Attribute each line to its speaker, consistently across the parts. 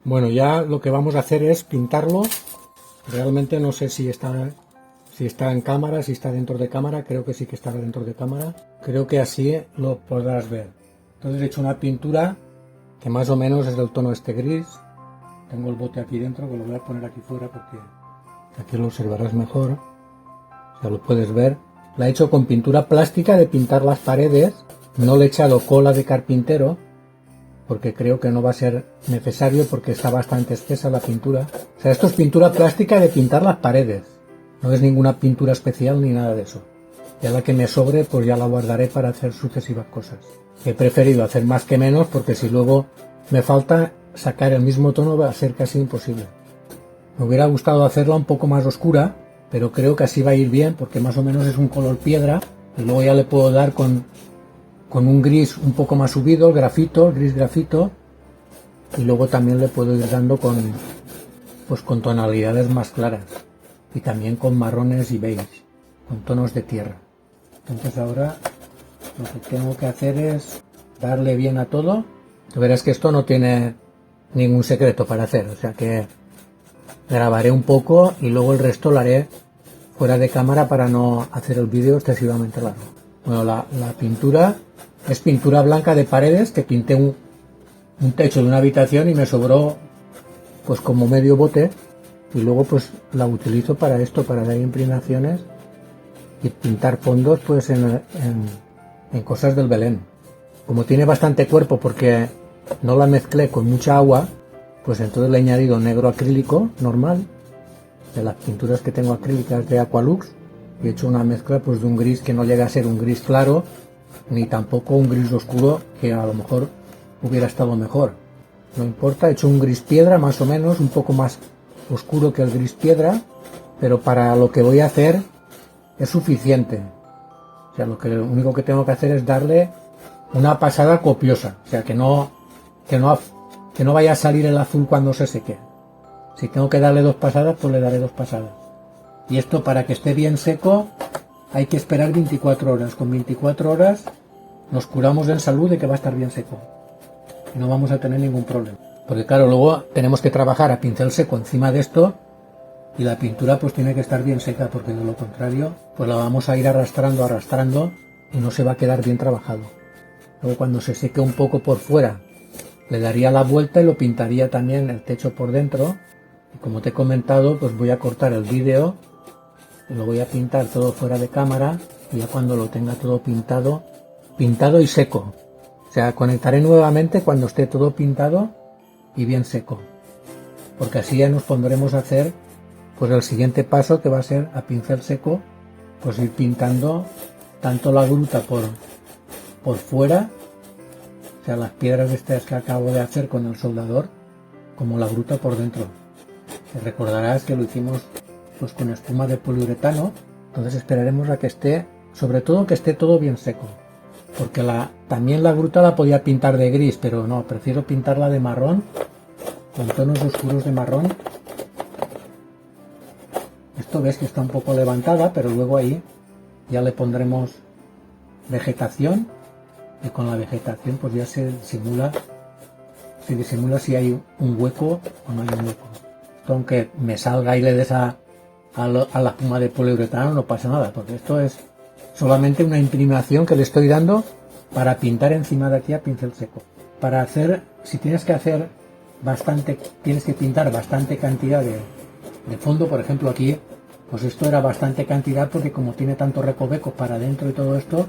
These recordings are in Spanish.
Speaker 1: Bueno, ya lo que vamos a hacer es pintarlo. Realmente no sé si está en cámara, si está dentro de cámara. Creo que sí que está dentro de cámara. Creo que así lo podrás ver. Entonces he hecho una pintura que más o menos es del tono este gris. Tengo el bote aquí dentro, que lo voy a poner aquí fuera porque aquí lo observarás mejor. O sea, lo puedes ver. La he hecho con pintura plástica de pintar las paredes. No le he echado cola de carpintero, porque creo que no va a ser necesario porque está bastante espesa la pintura. O sea, esto es pintura plástica de pintar las paredes. No es ninguna pintura especial ni nada de eso. Ya la que me sobre, pues ya la guardaré para hacer sucesivas cosas. He preferido hacer más que menos porque si luego me falta sacar el mismo tono va a ser casi imposible. Me hubiera gustado hacerla un poco más oscura, pero creo que así va a ir bien porque más o menos es un color piedra y luego ya le puedo dar con un gris un poco más subido, el grafito, el gris grafito, y luego también le puedo ir dando con tonalidades más claras y también con marrones y beige, con tonos de tierra. Entonces ahora lo que tengo que hacer es darle bien a todo. Tú verás que esto no tiene ningún secreto para hacer, o sea que grabaré un poco y luego el resto lo haré fuera de cámara para no hacer el vídeo excesivamente largo. Bueno, la pintura es pintura blanca de paredes que pinté un techo de una habitación y me sobró pues como medio bote y luego pues la utilizo para esto, para dar imprimaciones y pintar fondos pues en cosas del Belén. Como tiene bastante cuerpo porque no la mezclé con mucha agua, pues entonces le he añadido negro acrílico normal de las pinturas que tengo acrílicas de Aqualux y he hecho una mezcla pues de un gris que no llega a ser un gris claro ni tampoco un gris oscuro que a lo mejor hubiera estado mejor. No importa, he hecho un gris piedra más o menos, un poco más oscuro que el gris piedra, pero para lo que voy a hacer es suficiente. O sea, lo único que tengo que hacer es darle una pasada copiosa, o sea, que no vaya a salir el azul cuando se seque. Si tengo que darle 2 pasadas, pues le daré 2 pasadas. Y esto para que esté bien seco hay que esperar 24 horas. Con 24 horas nos curamos en salud de que va a estar bien seco. Y no vamos a tener ningún problema. Porque claro, luego tenemos que trabajar a pincel seco encima de esto y la pintura pues tiene que estar bien seca porque de lo contrario pues la vamos a ir arrastrando y no se va a quedar bien trabajado. Luego cuando se seque un poco por fuera le daría la vuelta y lo pintaría también el techo por dentro. Y como te he comentado, pues voy a cortar el vídeo y lo voy a pintar todo fuera de cámara y ya cuando lo tenga todo pintado y seco. O sea, conectaré nuevamente cuando esté todo pintado y bien seco. Porque así ya nos pondremos a hacer pues el siguiente paso que va a ser a pincel seco, pues ir pintando tanto la gruta por fuera, o sea, las piedras estas que acabo de hacer con el soldador, como la gruta por dentro. Te recordarás que lo hicimos pues con espuma de poliuretano, entonces esperaremos a que esté, sobre todo que esté todo bien seco, porque también la gruta la podía pintar de gris, pero no, prefiero pintarla de marrón, con tonos oscuros de marrón. Esto ves que está un poco levantada, pero luego ahí ya le pondremos vegetación y con la vegetación pues ya se disimula si hay un hueco o no hay un hueco. Aunque me salga y le des a la espuma de poliuretano no pasa nada, porque esto es solamente una imprimación que le estoy dando para pintar encima de aquí a pincel seco. Para hacer, si tienes que hacer bastante, tienes que pintar bastante cantidad de fondo, por ejemplo aquí, pues esto era bastante cantidad porque como tiene tantos recovecos para adentro y todo esto,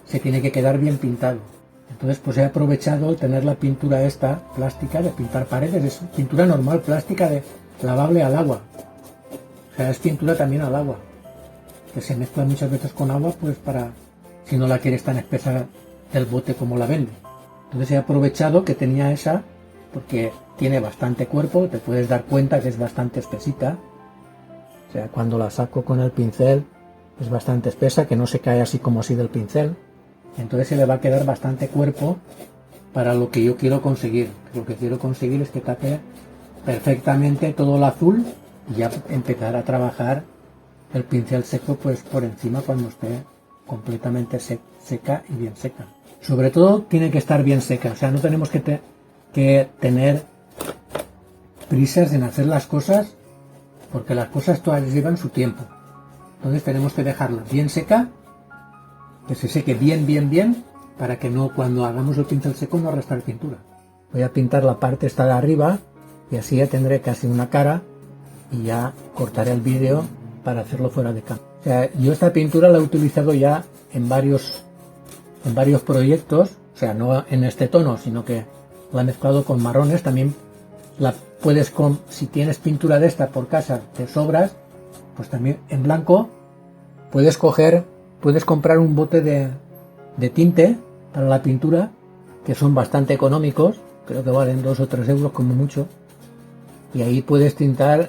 Speaker 1: se tiene que quedar bien pintado. Entonces pues he aprovechado el tener la pintura esta plástica de pintar paredes, es pintura normal, plástica de lavable al agua. O sea, es pintura también al agua, que se mezcla muchas veces con agua pues para, si no la quieres tan espesa del bote como la vende. Entonces he aprovechado que tenía esa porque tiene bastante cuerpo, te puedes dar cuenta que es bastante espesita. O sea, cuando la saco con el pincel es bastante espesa, que no se cae así como así del pincel. Entonces se le va a quedar bastante cuerpo para lo que yo quiero conseguir. Lo que quiero conseguir es que tape perfectamente todo el azul y ya empezar a trabajar el pincel seco pues por encima cuando esté completamente seca y bien seca. Sobre todo tiene que estar bien seca, o sea, no tenemos que tener prisas en hacer las cosas, porque las cosas todas llevan su tiempo. Entonces tenemos que dejarla bien seca, que se seque bien, para que no, cuando hagamos el pincel seco, no arrastre pintura. Voy a pintar la parte esta de arriba y así ya tendré casi una cara y ya cortaré el vídeo para hacerlo fuera de cámara. O sea, yo esta pintura la he utilizado ya en varios proyectos, o sea, no en este tono, sino que la he mezclado con marrones. También la puedes, si tienes pintura de esta por casa de sobras, pues también en blanco puedes comprar un bote de tinte para la pintura, que son bastante económicos, creo que valen 2 o 3 euros como mucho, y ahí puedes tintar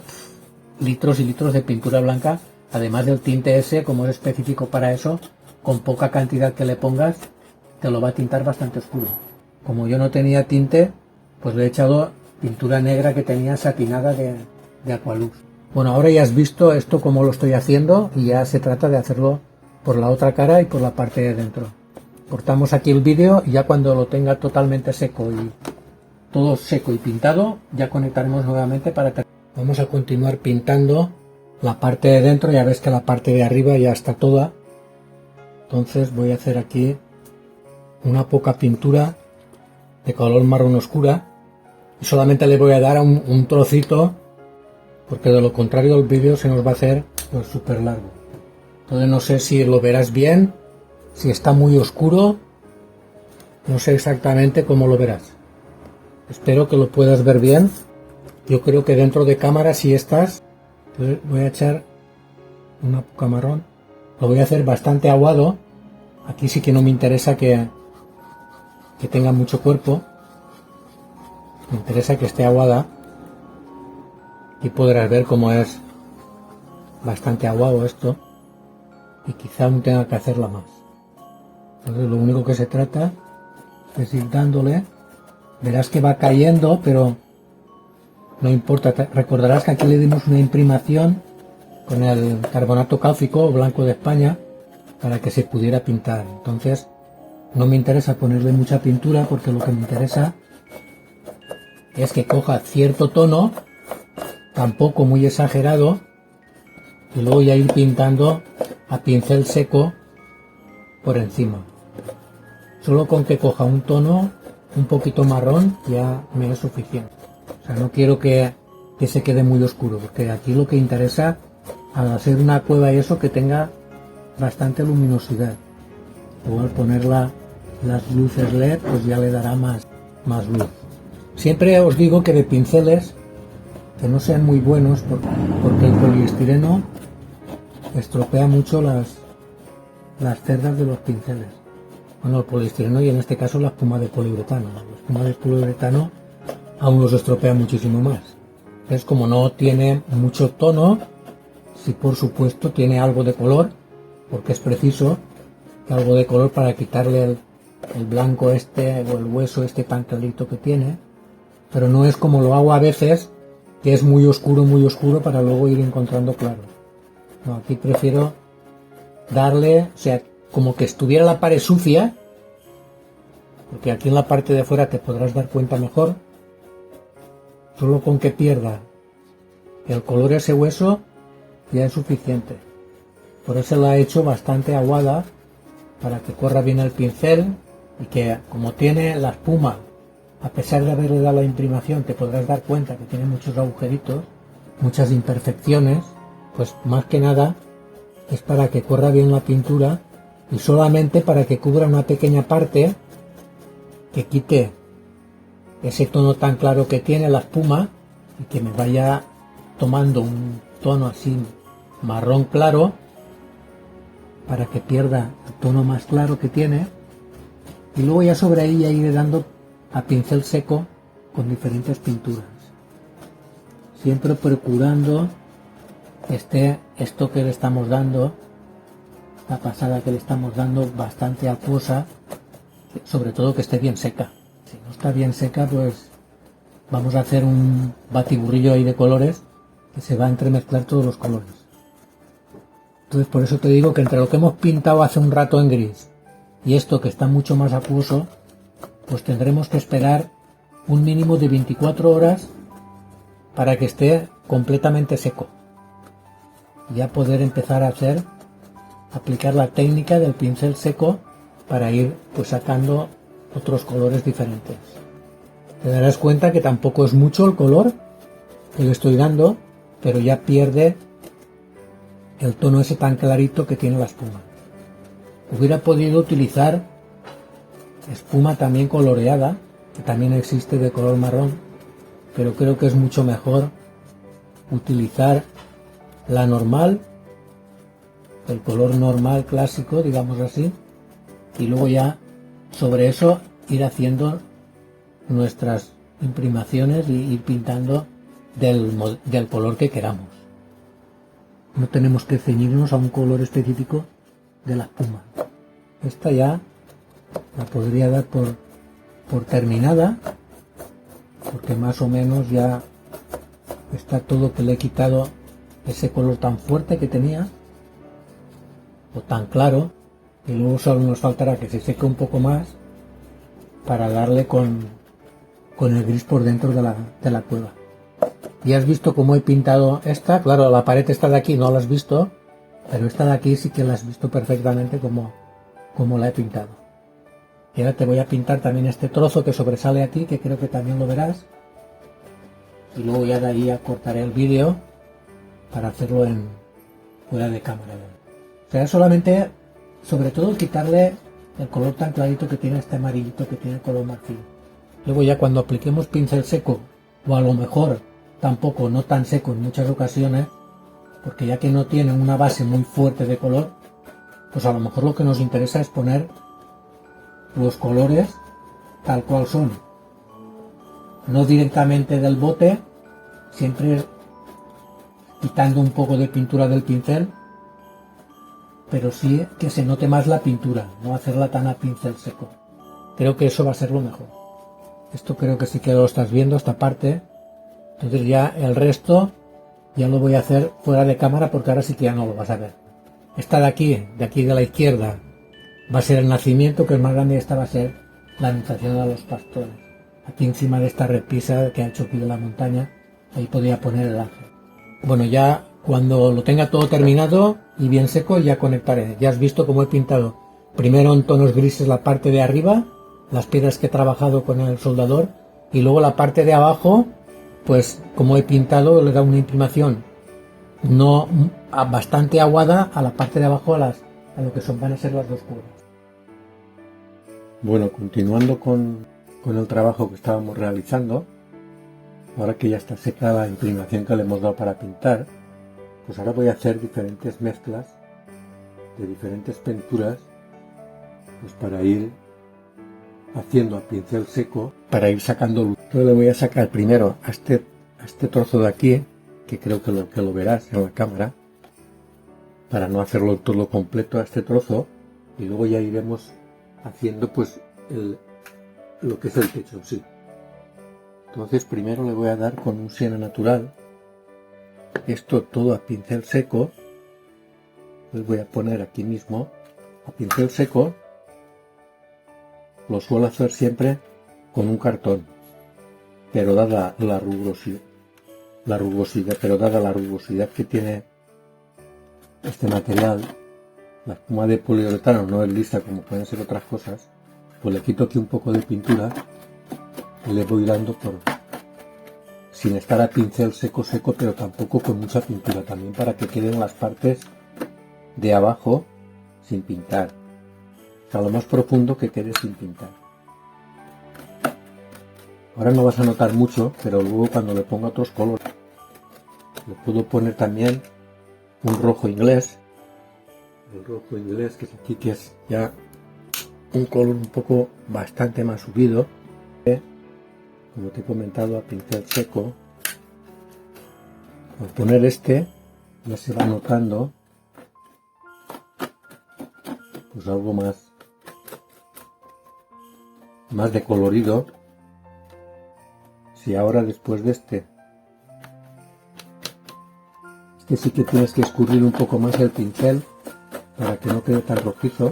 Speaker 1: litros y litros de pintura blanca, además del tinte ese, como es específico para eso, con poca cantidad que le pongas, te lo va a tintar bastante oscuro. Como yo no tenía tinte, pues le he echado pintura negra que tenía satinada de Aqualux. Bueno, ahora ya has visto esto cómo lo estoy haciendo y ya se trata de hacerlo por la otra cara y por la parte de dentro. Cortamos aquí el vídeo y ya cuando lo tenga totalmente seco y todo seco y pintado, ya conectaremos nuevamente para terminar. Vamos a continuar pintando la parte de dentro. Ya ves que la parte de arriba ya está toda. Entonces voy a hacer aquí una poca pintura de color marrón oscura y solamente le voy a dar un trocito, porque de lo contrario el vídeo se nos va a hacer pues súper largo. Entonces no sé si lo verás bien, si está muy oscuro, no sé exactamente cómo lo verás. Espero que lo puedas ver bien. Yo creo que dentro de cámara sí estás. Entonces voy a echar una poca marrón. Lo voy a hacer bastante aguado. Aquí sí que no me interesa que tenga mucho cuerpo. Me interesa que esté aguada. Y podrás ver cómo es bastante aguado esto. Y quizá aún tenga que hacerla más. Entonces lo único que se trata es ir dándole. Verás que va cayendo, pero no importa. Recordarás que aquí le dimos una imprimación con el carbonato cálcico o blanco de España para que se pudiera pintar. Entonces no me interesa ponerle mucha pintura, porque lo que me interesa es que coja cierto tono, tampoco muy exagerado, y luego ya ir pintando a pincel seco por encima. Solo con que coja un tono un poquito marrón ya me es suficiente. O sea, no quiero que se quede muy oscuro, porque aquí lo que interesa al hacer una cueva y eso, que tenga bastante luminosidad. Luego al poner las luces LED, pues ya le dará más luz. Siempre os digo que de pinceles que no sean muy buenos, porque el poliestireno estropea mucho las cerdas de los pinceles. Bueno, el poliestireno y en este caso la espuma de poliuretano. La espuma de poliuretano aún los estropea muchísimo más. Es como no tiene mucho tono, sí por supuesto tiene algo de color, porque es preciso algo de color para quitarle el blanco este o el hueso este tan clarito que tiene, pero no es como lo hago a veces, que es muy oscuro para luego ir encontrando claro. No, aquí prefiero darle, o sea, como que estuviera la pared sucia, porque aquí en la parte de fuera te podrás dar cuenta mejor. Solo con que pierda el color ese hueso ya es suficiente. Por eso la he hecho bastante aguada, para que corra bien el pincel, y que como tiene la espuma, a pesar de haberle dado la imprimación, te podrás dar cuenta que tiene muchos agujeritos, muchas imperfecciones. Pues más que nada es para que corra bien la pintura, y solamente para que cubra una pequeña parte, que quite ese tono tan claro que tiene la espuma y que me vaya tomando un tono así marrón claro, para que pierda el tono más claro que tiene, y luego ya sobre ahí ya iré dando a pincel seco con diferentes pinturas, siempre procurando que esté esto que le estamos dando, la pasada que le estamos dando, bastante acuosa, sobre todo que esté bien seca. Si no está bien seca, pues vamos a hacer un batiburrillo ahí de colores que se va a entremezclar todos los colores. Entonces por eso te digo que entre lo que hemos pintado hace un rato en gris y esto que está mucho más acuoso, pues tendremos que esperar un mínimo de 24 horas para que esté completamente seco. Ya poder empezar a aplicar la técnica del pincel seco para ir pues sacando otros colores diferentes. Te darás cuenta que tampoco es mucho el color que le estoy dando, pero ya pierde el tono ese tan clarito que tiene la espuma. Hubiera podido utilizar espuma también coloreada, que también existe de color marrón, pero creo que es mucho mejor utilizar la normal, el color normal clásico, digamos así, y luego ya sobre eso ir haciendo nuestras imprimaciones y ir pintando del color que queramos. No tenemos que ceñirnos a un color específico de la espuma. Esta ya la podría dar por terminada, porque más o menos ya está todo, que le he quitado ese color tan fuerte que tenía o tan claro, y luego solo nos faltará que se seque un poco más para darle con el gris por dentro de la cueva. Ya has visto cómo he pintado esta. Claro, la pared esta de aquí no la has visto, pero esta de aquí sí que la has visto perfectamente como la he pintado. Y ahora te voy a pintar también este trozo que sobresale aquí, que creo que también lo verás, y luego ya de ahí ya cortaré el vídeo para hacerlo fuera de cámara. O sea, solamente, sobre todo, quitarle el color tan clarito que tiene este amarillito que tiene color marfil. Luego ya cuando apliquemos pincel seco, o a lo mejor tampoco no tan seco en muchas ocasiones, porque ya que no tiene una base muy fuerte de color, pues a lo mejor lo que nos interesa es poner los colores tal cual son, no directamente del bote, siempre quitando un poco de pintura del pincel, pero sí que se note más la pintura, no hacerla tan a pincel seco. Creo que eso va a ser lo mejor. Esto creo que sí que lo estás viendo, esta parte. Entonces ya el resto ya lo voy a hacer fuera de cámara, porque ahora sí que ya no lo vas a ver. Esta de aquí de la izquierda, va a ser el nacimiento, que es más grande, y esta va a ser la anunciación a los pastores. Aquí encima de esta repisa que ha hecho aquí de la montaña, ahí podría poner el ángel. Bueno, ya cuando lo tenga todo terminado y bien seco, ya conectaré. Ya has visto cómo he pintado primero en tonos grises la parte de arriba, las piedras que he trabajado con el soldador, y luego la parte de abajo, pues como he pintado, le he dado una imprimación no bastante aguada a la parte de abajo, a lo que van a ser las dos cuerdas. Bueno, continuando con el trabajo que estábamos realizando, ahora que ya está seca la imprimación que le hemos dado para pintar, pues ahora voy a hacer diferentes mezclas de diferentes pinturas, pues para ir haciendo a pincel seco, para ir sacando luz. Yo le voy a sacar primero a este trozo de aquí, que creo que lo verás en la cámara, para no hacerlo todo completo a este trozo, y luego ya iremos haciendo pues lo que es el techo en sí. Entonces primero le voy a dar con un siena natural, esto todo a pincel seco. Les voy a poner aquí mismo a pincel seco. Lo suelo hacer siempre con un cartón, pero dada la rugosidad que tiene este material, la espuma de poliuretano no es lisa como pueden ser otras cosas, pues le quito aquí un poco de pintura y le voy dando sin estar a pincel seco, pero tampoco con mucha pintura, también para que queden las partes de abajo sin pintar, o sea, lo más profundo que quede sin pintar. Ahora no vas a notar mucho, pero luego cuando le ponga otros colores, le puedo poner también un rojo inglés, el rojo inglés que es aquí, que es ya un color un poco bastante más subido, como te he comentado, a pincel seco. Al poner este ya se va notando pues algo más de colorido. Si ahora después de este sí que tienes que escurrir un poco más el pincel para que no quede tan rojizo,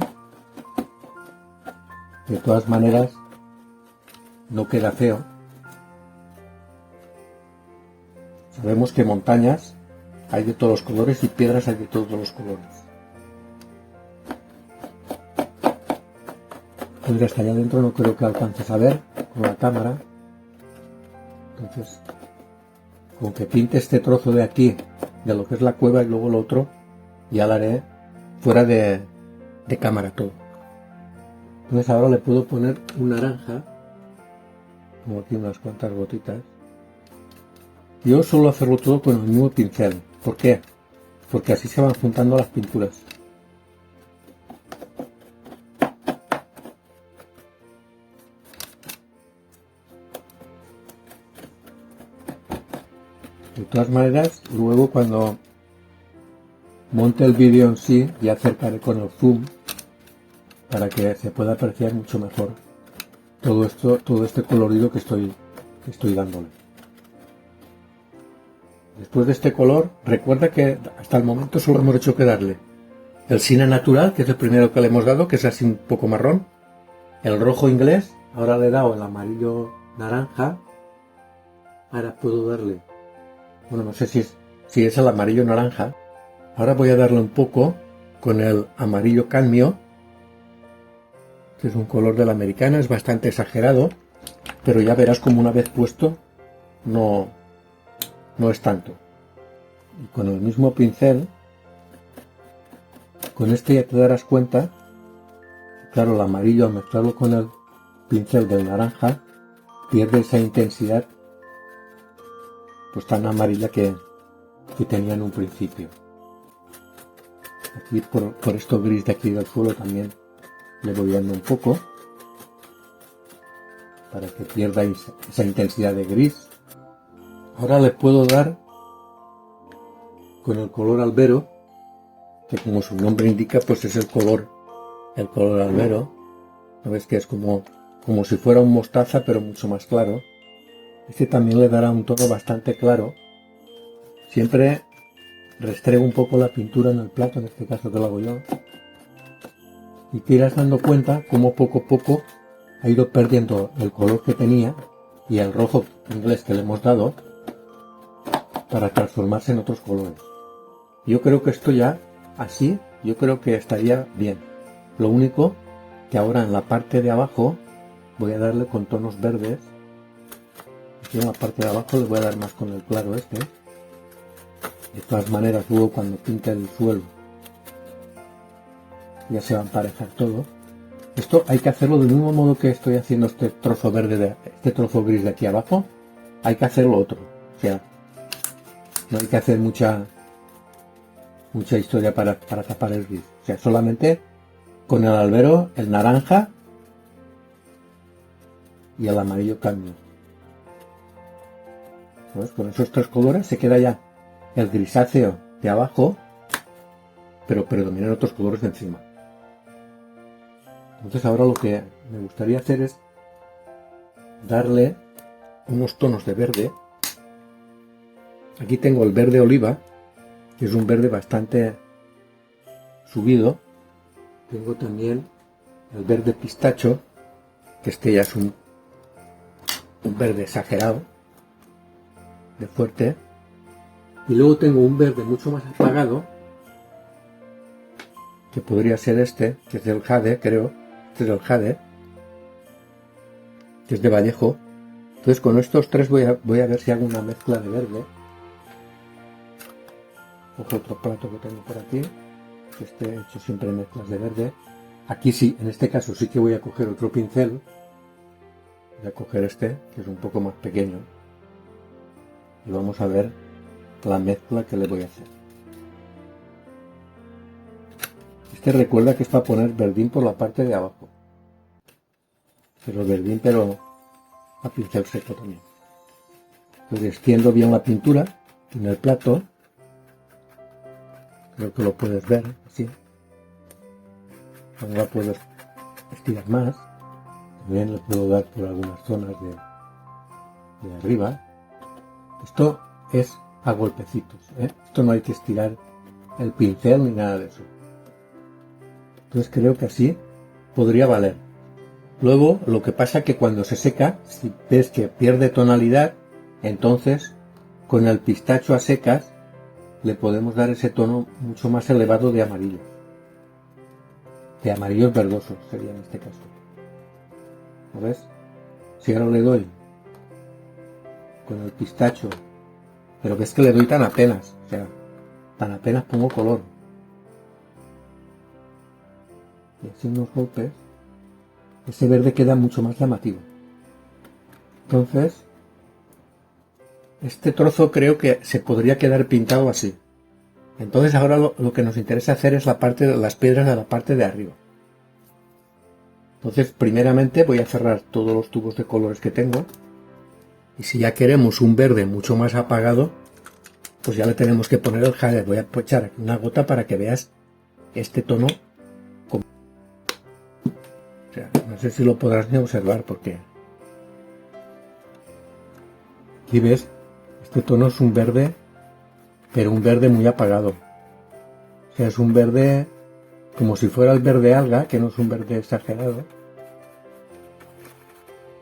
Speaker 1: de todas maneras no queda feo. Sabemos que montañas hay de todos los colores y piedras hay de todos los colores. Entonces hasta allá adentro no creo que alcances a ver con la cámara. Entonces, con que pinte este trozo de aquí, de lo que es la cueva, y luego lo otro, ya lo haré fuera de cámara todo. Entonces ahora le puedo poner un naranja, como aquí unas cuantas gotitas. Yo suelo hacerlo todo con el mismo pincel. ¿Por qué? Porque así se van juntando las pinturas. De todas maneras, luego cuando monte el vídeo en sí, ya acercaré con el zoom para que se pueda apreciar mucho mejor todo esto, todo este colorido que estoy dándole. Después de este color, recuerda que hasta el momento solo hemos hecho que darle el Siena natural, que es el primero que le hemos dado, que es así un poco marrón, el rojo inglés, ahora le he dado el amarillo naranja, ahora puedo darle, bueno, no sé si es el amarillo naranja, ahora voy a darle un poco con el amarillo cadmio, que es un color de la americana, es bastante exagerado, pero ya verás como una vez puesto no es tanto. Y con el mismo pincel, con este ya te darás cuenta, claro, el amarillo al mezclarlo con el pincel del naranja pierde esa intensidad pues tan amarilla que tenía en un principio. Aquí por esto gris de aquí del suelo también le voy dando un poco para que pierda esa intensidad de gris. Ahora le puedo dar con el color albero, que como su nombre indica, pues es el color albero. ¿No ves que es como si fuera un mostaza, pero mucho más claro? Este también le dará un tono bastante claro. Siempre restrego un poco la pintura en el plato, en este caso que lo hago yo, y te irás dando cuenta cómo poco a poco ha ido perdiendo el color que tenía y el rojo inglés que le hemos dado para transformarse en otros colores. Yo creo que esto ya así, yo creo que estaría bien. Lo único que ahora en la parte de abajo voy a darle con tonos verdes. Aquí en la parte de abajo le voy a dar más con el claro este. De todas maneras, luego cuando pinte el suelo ya se va a emparejar todo. Esto hay que hacerlo del mismo modo que estoy haciendo este trozo verde, este trozo gris de aquí abajo. Hay que hacerlo otro. O sea, no hay que hacer mucha historia para tapar el gris. O sea, solamente con el albero, el naranja y el amarillo cadmio. ¿Ves? Con esos tres colores se queda ya el grisáceo de abajo, pero predominan otros colores de encima. Entonces ahora lo que me gustaría hacer es darle unos tonos de verde. Aquí tengo el verde oliva, que es un verde bastante subido. Tengo también el verde pistacho, que este ya es un verde exagerado, de fuerte. Y luego tengo un verde mucho más apagado, que podría ser este, que es del Jade, creo. Este es del Jade, que es de Vallejo. Entonces con estos tres voy a ver si hago una mezcla de verde. Cojo otro plato que tengo por aquí, que he hecho siempre mezclas de verde. Aquí sí, en este caso sí que voy a coger otro pincel. Voy a coger este, que es un poco más pequeño. Y vamos a ver la mezcla que le voy a hacer. Este recuerda que es para poner verdín por la parte de abajo. Pero verdín, pero a pincel seco también. Entonces extiendo bien la pintura en el plato. Creo que lo puedes ver así. Ahora puedo estirar más. También le puedo dar por algunas zonas de arriba. Esto es a golpecitos, ¿eh? Esto no hay que estirar el pincel ni nada de eso. Entonces creo que así podría valer. Luego lo que pasa es que cuando se seca, si ves que pierde tonalidad, entonces con el pistacho a secas le podemos dar ese tono mucho más elevado de amarillo. De amarillos verdosos sería en este caso. ¿Lo ves? Si ahora le doy con el pistacho, pero ves que le doy tan apenas, o sea, tan apenas pongo color. Y así unos golpes, ese verde queda mucho más llamativo. Entonces, este trozo creo que se podría quedar pintado así. Entonces ahora lo que nos interesa hacer es la parte de las piedras de la parte de arriba. Entonces primeramente voy a cerrar todos los tubos de colores que tengo. Y si ya queremos un verde mucho más apagado, pues ya le tenemos que poner el highlight. Voy a echar aquí una gota para que veas este tono. O sea, no sé si lo podrás ni observar porque aquí ves, este tono es un verde, pero un verde muy apagado. O sea, es un verde como si fuera el verde alga, que no es un verde exagerado.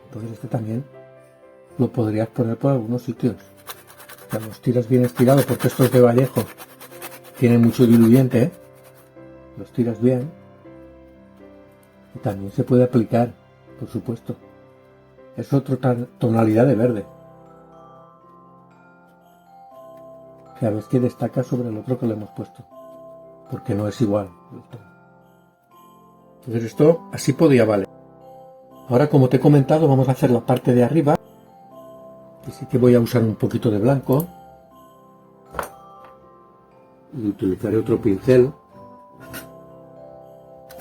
Speaker 1: Entonces este también lo podrías poner por algunos sitios. O sea, los tiras bien estirados, porque estos de Vallejo tienen mucho diluyente, ¿eh? Los tiras bien. Y también se puede aplicar, por supuesto. Es otra tonalidad de verde. O sea, ves que destaca sobre el otro que le hemos puesto. Porque no es igual. Entonces esto así podría valer. Ahora, como te he comentado, vamos a hacer la parte de arriba. Así que voy a usar un poquito de blanco. Y utilizaré otro pincel.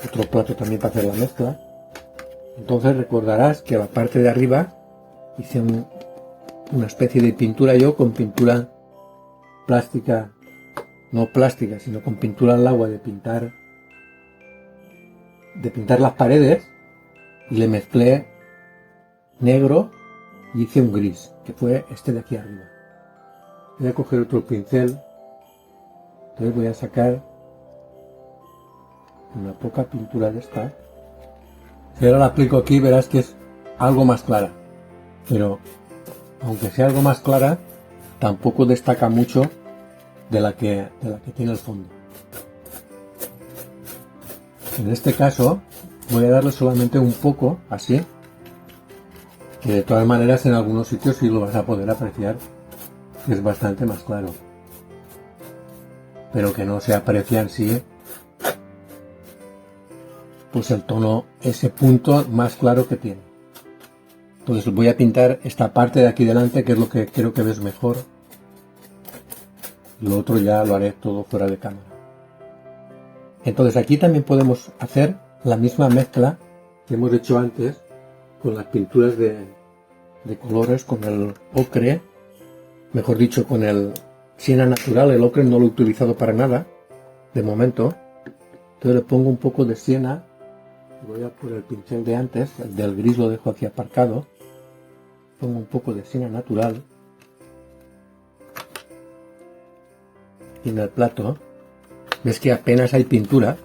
Speaker 1: Otro plato también para hacer la mezcla. Entonces recordarás que la parte de arriba hice una especie de pintura yo con pintura plástica, no plástica, sino con pintura al agua de pintar las paredes, y le mezclé negro y hice un gris, que fue este de aquí arriba. Voy a coger otro pincel, entonces voy a sacar una poca pintura de esta. Si ahora la aplico aquí verás que es algo más clara, pero aunque sea algo más clara, tampoco destaca mucho de la que tiene el fondo. En este caso voy a darle solamente un poco, así, que de todas maneras en algunos sitios sí lo vas a poder apreciar, que es bastante más claro, pero que no se aprecia en sí pues el tono, ese punto más claro que tiene. Entonces voy a pintar esta parte de aquí delante, que es lo que creo que ves mejor. Lo otro ya lo haré todo fuera de cámara. Entonces aquí también podemos hacer la misma mezcla que hemos hecho antes con las pinturas de colores, con el ocre, mejor dicho con el siena natural. El ocre no lo he utilizado para nada de momento. Entonces le pongo un poco de siena. Voy a por el pincel de antes, el del gris lo dejo aquí aparcado. Pongo un poco de siena natural y en el plato ves que apenas hay pintura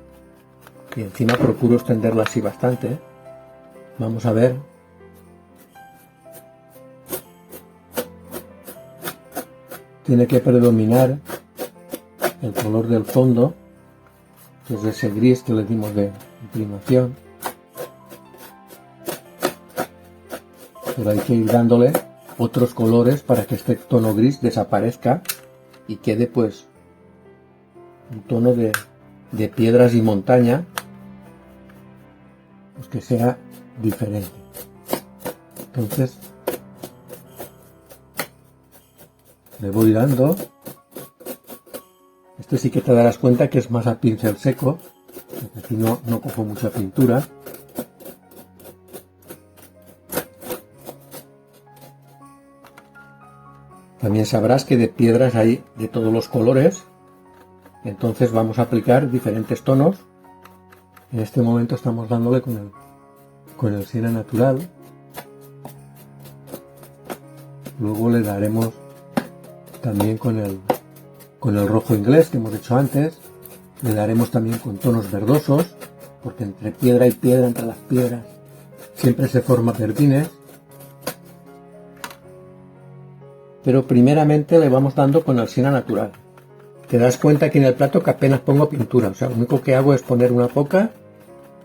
Speaker 1: y encima procuro extenderla así bastante. Vamos a ver. Tiene que predominar el color del fondo, que es ese gris que le dimos de imprimación. Pero hay que ir dándole otros colores para que este tono gris desaparezca y quede pues un tono de piedras y montaña, pues que sea diferente. Entonces le voy dando. Este sí que te darás cuenta que es más a pincel seco, porque aquí no cojo mucha pintura. También sabrás que de piedras hay de todos los colores, entonces vamos a aplicar diferentes tonos. En este momento estamos dándole con el siena natural. Luego le daremos también con el rojo inglés que hemos hecho antes. Le daremos también con tonos verdosos, porque entre piedra y piedra, entre las piedras, siempre se forman verdines. pero primeramente le vamos dando con el siena natural. Te das cuenta que en el plato que apenas pongo pintura, o sea, lo único que hago es poner una poca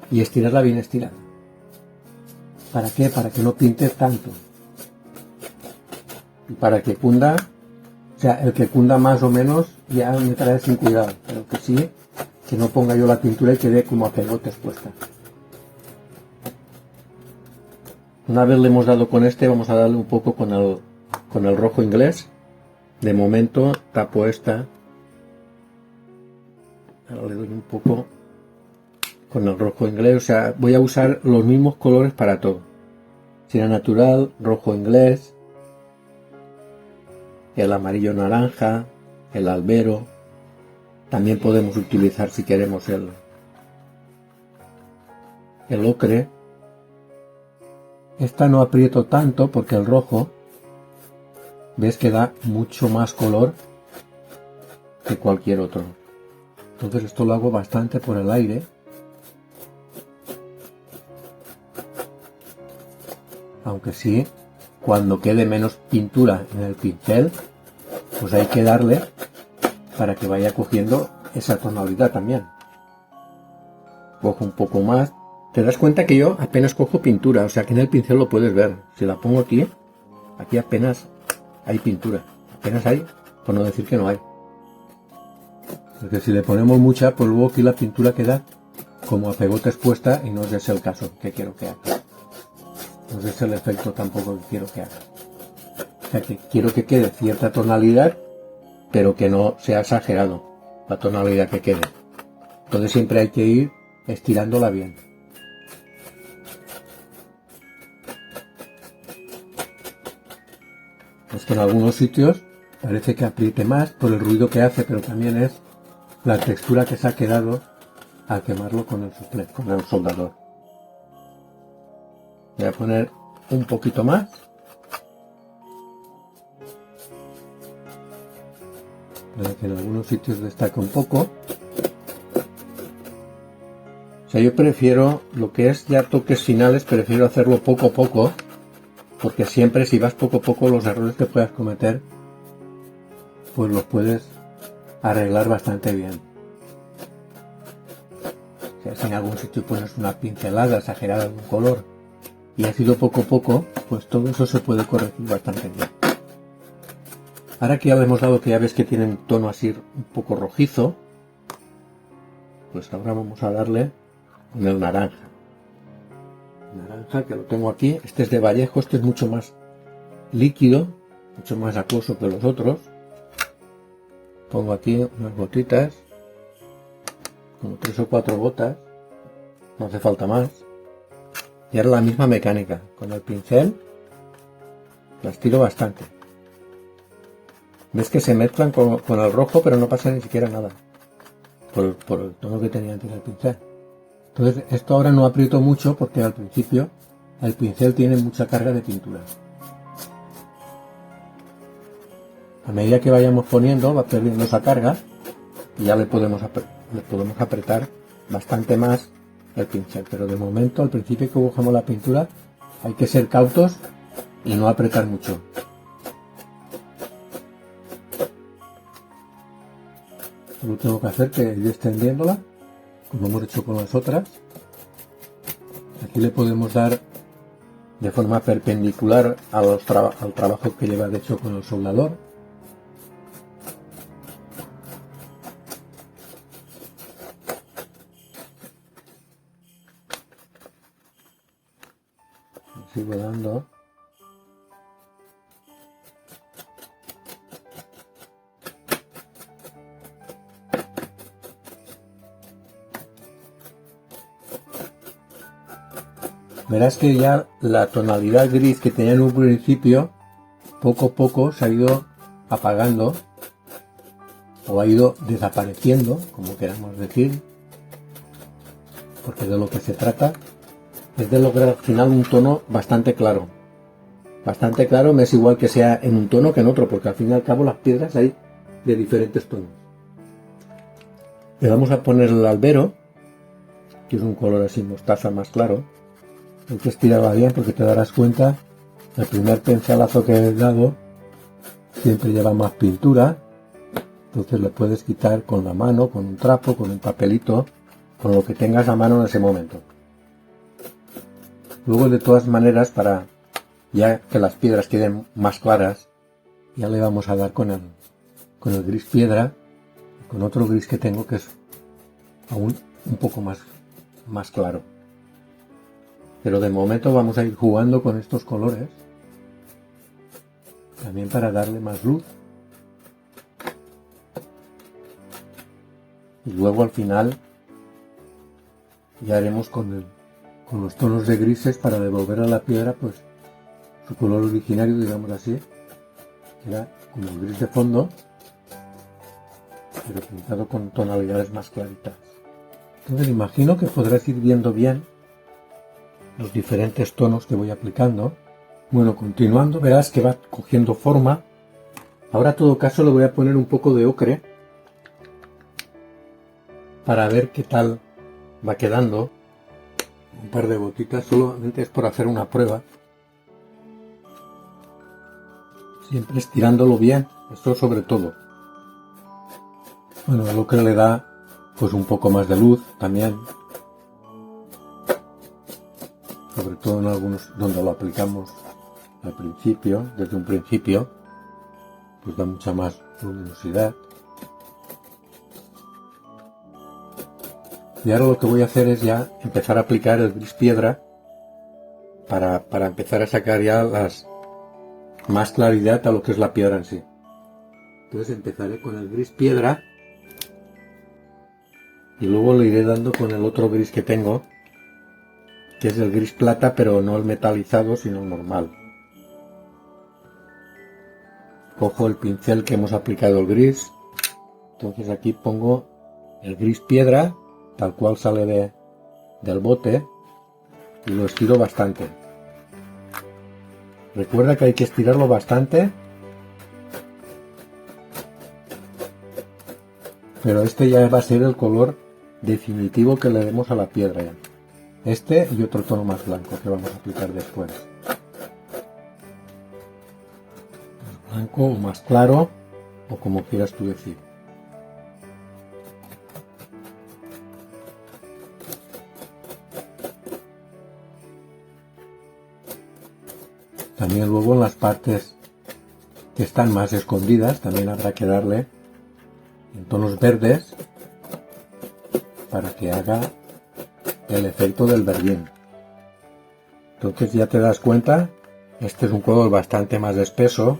Speaker 1: y estirarla bien estirada. ¿Para qué? Para que no pinte tanto. Y para que cunda, o sea, el que cunda más o menos ya me trae sin cuidado, pero que sí, que no ponga yo la pintura y quede como a pegotes puesta. Una vez le hemos dado con este, vamos a darle un poco con el rojo inglés. De momento tapo esta. Ahora le doy un poco con el rojo inglés, o sea, voy a usar los mismos colores para todo. Siena natural, rojo inglés, el amarillo naranja, el albero. También podemos utilizar si queremos el ocre. Esta no aprieto tanto porque el rojo, ves que da mucho más color que cualquier otro. Entonces esto lo hago bastante por el aire. Aunque sí, cuando quede menos pintura en el pincel, pues hay que darle para que vaya cogiendo esa tonalidad también. Cojo un poco más. Te das cuenta que yo apenas cojo pintura, o sea que en el pincel lo puedes ver. Si la pongo aquí apenas hay pintura. Apenas hay, por no decir que no hay. Porque si le ponemos mucha, pues luego aquí la pintura queda como a pegotes puesta y no es ese el caso que quiero que haga. No es ese el efecto tampoco que quiero que haga. O sea que quiero que quede cierta tonalidad, pero que no sea exagerado la tonalidad que quede. Entonces siempre hay que ir estirándola bien. Es que en algunos sitios parece que apriete más por el ruido que hace, pero también es la textura que se ha quedado al quemarlo con el soldador. Voy a poner un poquito más. Para que en algunos sitios destaque un poco. O sea, yo prefiero lo que es ya toques finales, prefiero hacerlo poco a poco, porque siempre si vas poco a poco los errores que puedas cometer, pues los puedes arreglar bastante bien. O sea, si en algún sitio pones una pincelada exagerada de un color y ha sido poco a poco, pues todo eso se puede corregir bastante bien. Ahora que ya le hemos dado, que ya ves que tiene un tono así un poco rojizo, pues ahora vamos a darle con el naranja. Naranja, que lo tengo aquí. Este es de Vallejo, este es mucho más líquido, mucho más acuoso que los otros. Pongo aquí unas gotitas, como 3 o 4 gotas, no hace falta más. Y ahora la misma mecánica, con el pincel las tiro bastante. Ves que se mezclan con el rojo, pero no pasa ni siquiera nada por el tono que tenía antes el pincel. Entonces esto ahora no aprieto mucho porque al principio el pincel tiene mucha carga de pintura. A medida que vayamos poniendo va perdiendo esa carga y ya le podemos apretar bastante más el pincel. Pero de momento, al principio que cogemos la pintura, hay que ser cautos y no apretar mucho. Lo tengo que hacer que ir extendiéndola, como hemos hecho con las otras. Aquí le podemos dar de forma perpendicular al trabajo que lleva de hecho con el soldador. Sigo dando. Verás que ya la tonalidad gris que tenía en un principio, poco a poco se ha ido apagando o ha ido desapareciendo, como queramos decir, porque de lo que se trata es de lograr al final un tono bastante claro. Bastante claro me es igual que sea en un tono que en otro, porque al fin y al cabo las piedras hay de diferentes tonos. Le vamos a poner el albero, que es un color así mostaza más claro. Hay que estirarla bien porque te darás cuenta, el primer pincelazo que he dado siempre lleva más pintura, entonces le puedes quitar con la mano, con un trapo, con un papelito, con lo que tengas a mano en ese momento. Luego, de todas maneras, para ya que las piedras queden más claras, ya le vamos a dar con el gris piedra, con otro gris que tengo que es aún un poco más claro. Pero de momento vamos a ir jugando con estos colores, también para darle más luz. Y luego al final ya haremos con los tonos de grises para devolver a la piedra pues su color originario, digamos así, que era como el gris de fondo, pero pintado con tonalidades más claritas. Entonces imagino que podrás ir viendo bien los diferentes tonos que voy aplicando. Bueno, continuando verás que va cogiendo forma. Ahora, en todo caso, le voy a poner un poco de ocre para ver qué tal va quedando. Un par de gotitas, solamente es por hacer una prueba. Siempre estirándolo bien, esto sobre todo. Bueno, el ocre le da pues un poco más de luz también. Sobre todo en algunos donde lo aplicamos al principio, desde un principio, pues da mucha más luminosidad. Y ahora lo que voy a hacer es ya empezar a aplicar el gris piedra para empezar a sacar ya más claridad a lo que es la piedra en sí. Entonces empezaré con el gris piedra y luego le iré dando con el otro gris que tengo, que es el gris plata, pero no el metalizado, sino el normal. Cojo el pincel que hemos aplicado el gris, entonces aquí pongo el gris piedra, tal cual sale del bote, y lo estiro bastante. Recuerda que hay que estirarlo bastante, pero este ya va a ser el color definitivo que le demos a la piedra ya. Este y otro tono más blanco que vamos a aplicar después. Más blanco o más claro, o como quieras tú decir. También luego en las partes que están más escondidas también habrá que darle en tonos verdes para que haga el efecto del verdín. Entonces ya te das cuenta, este es un color bastante más espeso,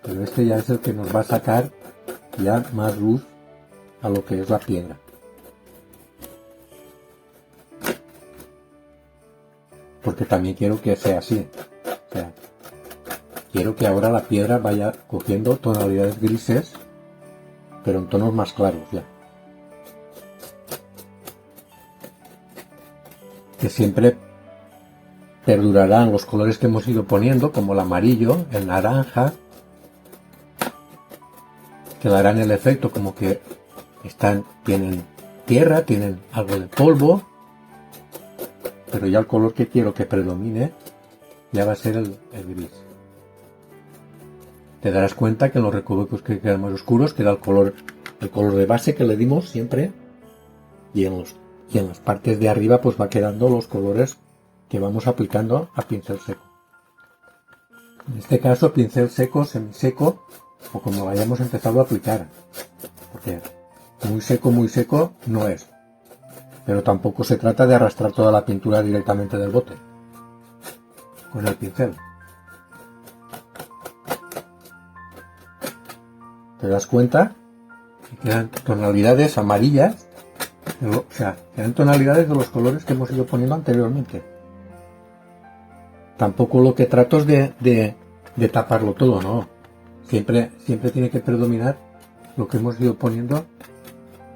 Speaker 1: pero este ya es el que nos va a sacar ya más luz a lo que es la piedra. Porque también quiero que sea así, o sea, quiero que ahora la piedra vaya cogiendo tonalidades grises, pero en tonos más claros ya. Que siempre perdurarán los colores que hemos ido poniendo, como el amarillo, el naranja, que darán el efecto como que tienen tierra, tienen algo de polvo, pero ya el color que quiero que predomine ya va a ser el gris. Te darás cuenta que en los recovecos que quedan más oscuros queda el color de base que le dimos siempre, y en las partes de arriba pues va quedando los colores que vamos aplicando a pincel seco. En este caso pincel seco, semiseco, o como hayamos empezado a aplicar, porque muy seco no es, pero tampoco se trata de arrastrar toda la pintura directamente del bote con el pincel. ¿Te das cuenta? Que quedan tonalidades amarillas, o sea, quedan tonalidades de los colores que hemos ido poniendo anteriormente. Tampoco lo que trato es de taparlo todo, no. Siempre tiene que predominar lo que hemos ido poniendo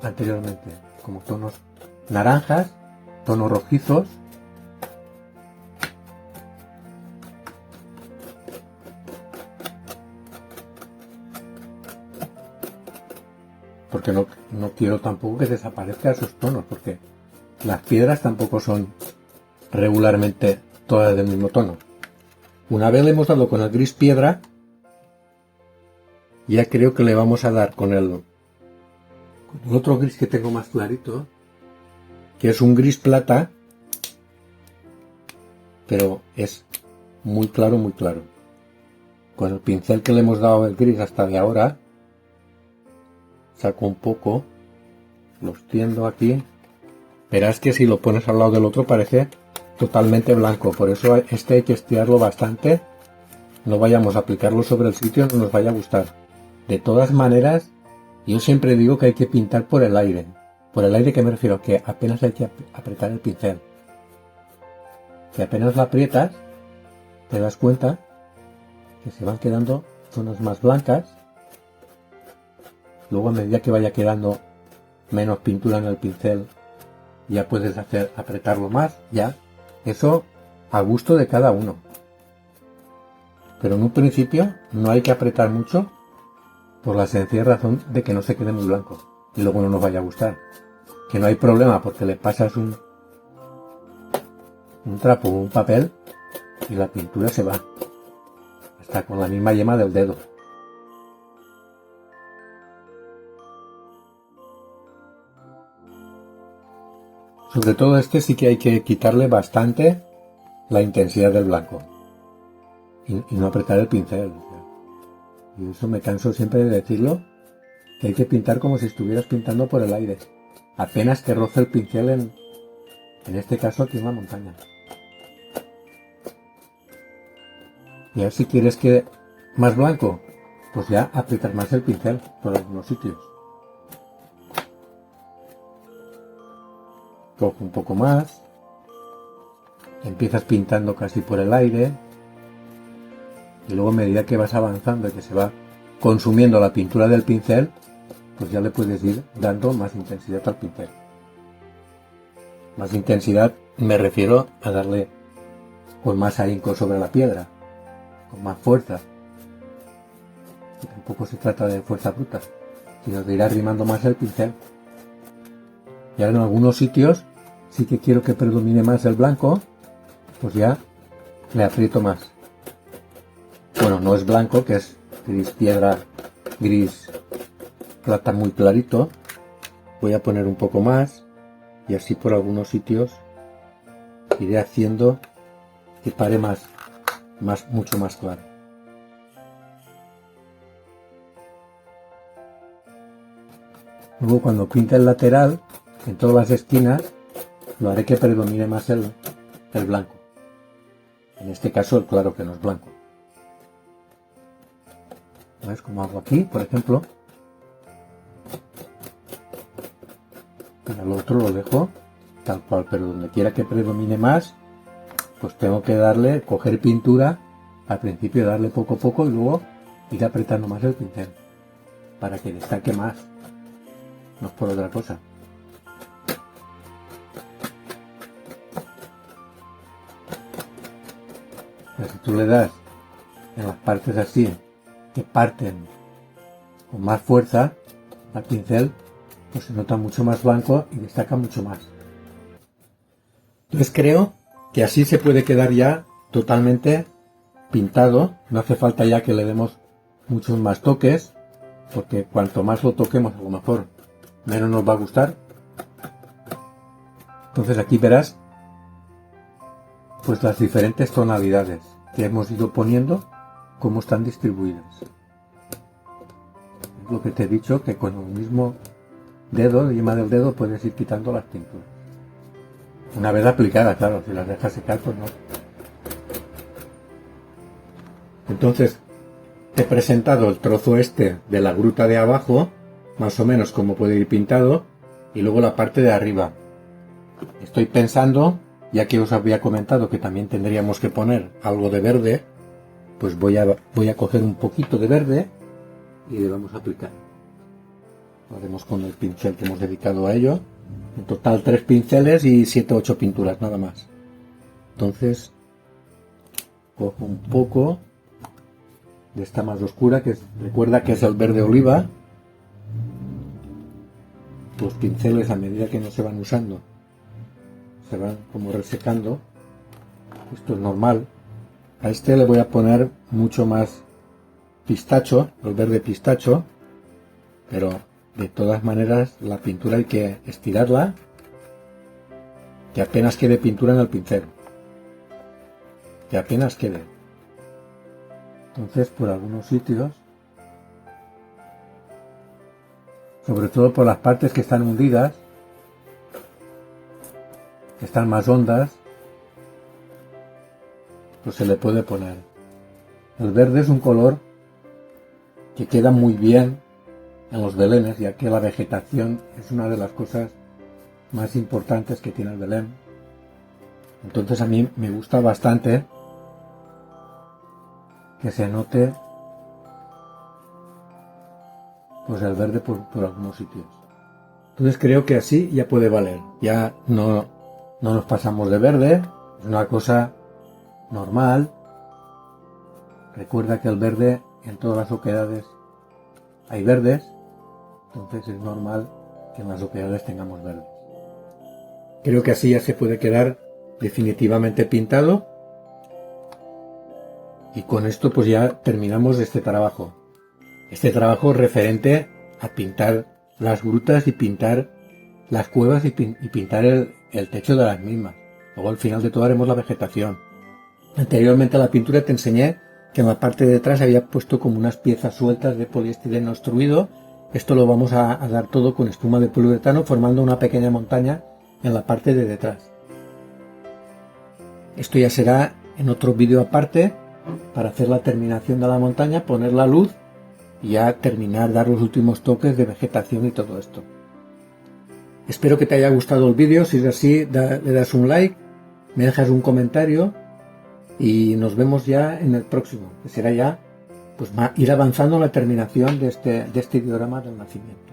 Speaker 1: anteriormente, como tonos naranjas, tonos rojizos, porque no quiero tampoco que desaparezcan esos tonos, porque las piedras tampoco son regularmente todas del mismo tono. Una vez le hemos dado con el gris piedra, ya creo que le vamos a dar con el otro gris que tengo más clarito, que es un gris plata, pero es muy claro, muy claro. Con el pincel que le hemos dado el gris hasta de ahora, saco un poco, lo extiendo aquí. Verás que si lo pones al lado del otro parece totalmente blanco, por eso este hay que estirarlo bastante. No vayamos a aplicarlo sobre el sitio, no nos vaya a gustar. De todas maneras, yo siempre digo que hay que pintar por el aire. Por el aire, que me refiero, que apenas hay que apretar el pincel. Que apenas lo aprietas, te das cuenta que se van quedando zonas más blancas. Luego, a medida que vaya quedando menos pintura en el pincel, ya puedes apretarlo más, ya. Eso a gusto de cada uno. Pero en un principio no hay que apretar mucho, por la sencilla razón de que no se quede muy blanco y luego no nos vaya a gustar. Que no hay problema, porque le pasas un trapo o un papel y la pintura se va, hasta con la misma yema del dedo. Sobre todo este sí que hay que quitarle bastante la intensidad del blanco y no apretar el pincel. Y eso me canso siempre de decirlo, que hay que pintar como si estuvieras pintando por el aire. Apenas que roce el pincel en este caso aquí en la montaña. Y ahora si quieres que más blanco, pues ya aprietar más el pincel por algunos sitios. Cojo un poco más, empiezas pintando casi por el aire y luego a medida que vas avanzando y que se va consumiendo la pintura del pincel, pues ya le puedes ir dando más intensidad al pincel. Más intensidad me refiero a darle pues más ahínco sobre la piedra, con más fuerza. Y tampoco se trata de fuerza bruta, sino de ir arrimando más el pincel. Y ahora en algunos sitios sí que quiero que predomine más el blanco, pues ya le aprieto más. Bueno, no es blanco, que es gris piedra, gris plata muy clarito. Voy a poner un poco más y así por algunos sitios iré haciendo que pare mucho más claro. Luego cuando pinte el lateral, en todas las esquinas, lo haré que predomine más el blanco. En este caso el claro, que no es blanco. ¿Ves cómo hago aquí, por ejemplo? Para el otro lo dejo tal cual, pero donde quiera que predomine más, pues tengo que coger pintura al principio, darle poco a poco y luego ir apretando más el pincel para que destaque más, no es por otra cosa. Pero si tú le das en las partes así, que parten con más fuerza al pincel, pues se nota mucho más blanco y destaca mucho más. Entonces creo que así se puede quedar ya totalmente pintado. No hace falta ya que le demos muchos más toques, porque cuanto más lo toquemos, a lo mejor menos nos va a gustar. Entonces aquí verás pues las diferentes tonalidades que hemos ido poniendo, cómo están distribuidas. Es lo que te he dicho, que con el mismo dedo, yema del dedo, puedes ir quitando las pinturas. Una vez aplicada, claro, si las dejas secar, pues no. Entonces, te he presentado el trozo este de la gruta de abajo, más o menos como puede ir pintado, y luego la parte de arriba. Estoy pensando, ya que os había comentado que también tendríamos que poner algo de verde, pues voy a coger un poquito de verde y le vamos a aplicar. Lo haremos con el pincel que hemos dedicado a ello. En total 3 pinceles y 7 o 8 pinturas, nada más. Entonces, cojo un poco de esta más oscura, que recuerda que es el verde oliva. Los pinceles, a medida que no se van usando, se van como resecando. Esto es normal. A este le voy a poner mucho más pistacho, el verde pistacho, pero de todas maneras la pintura hay que estirarla, que apenas quede pintura en el pincel, que apenas quede. Entonces por algunos sitios, sobre todo por las partes que están hundidas, que están más hondas, pues se le puede poner. El verde es un color que queda muy bien en los belenes, ya que la vegetación es una de las cosas más importantes que tiene el Belén. Entonces a mí me gusta bastante que se note pues el verde por algunos sitios. Entonces creo que así ya puede valer. Ya no nos pasamos de verde, es una cosa normal. Recuerda que el verde, en todas las oquedades hay verdes, entonces es normal que en las oquedades tengamos verdes. Creo que así ya se puede quedar definitivamente pintado. Y con esto pues ya terminamos este trabajo. Este trabajo referente a pintar las grutas y pintar las cuevas y pintar el techo de las mismas. Luego al final de todo haremos la vegetación. Anteriormente a la pintura te enseñé que en la parte de atrás había puesto como unas piezas sueltas de poliestireno extruido. Esto lo vamos a dar todo con espuma de poliuretano formando una pequeña montaña en la parte de detrás. Esto ya será en otro vídeo aparte para hacer la terminación de la montaña, poner la luz y ya terminar, dar los últimos toques de vegetación y todo esto. Espero que te haya gustado el vídeo. Si es así, le das un like, me dejas un comentario y nos vemos ya en el próximo, que será ya pues ir avanzando en la terminación de este diorama del nacimiento.